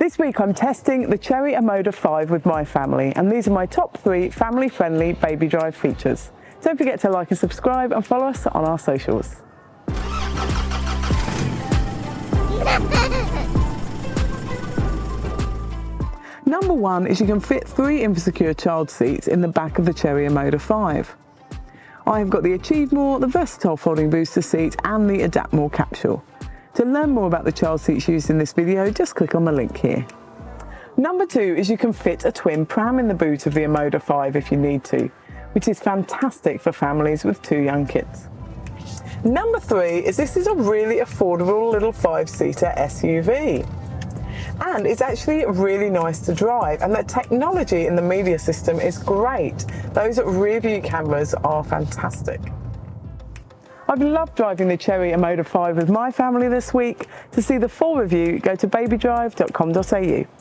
This week I'm testing the Chery Omoda 5 with my family, and these are my top 3 family-friendly baby drive features. Don't forget to like and subscribe and follow us on our socials. Number 1 is you can fit 3 Infasecure child seats in the back of the Chery Omoda 5. I have got the Achieve More, the versatile folding booster seat and the Adapt More capsule. To learn more about the child seats used in this video, just click on the link here. Number 2 is you can fit a twin pram in the boot of the Omoda 5 if you need to, which is fantastic for families with 2 young kids. Number 3 is this is a really affordable little 5-seater SUV. And it's actually really nice to drive, and the technology in the media system is great. Those rear view cameras are fantastic. I've loved driving the Chery Omoda 5 with my family this week. To see the full review, go to BabyDrive.com.au.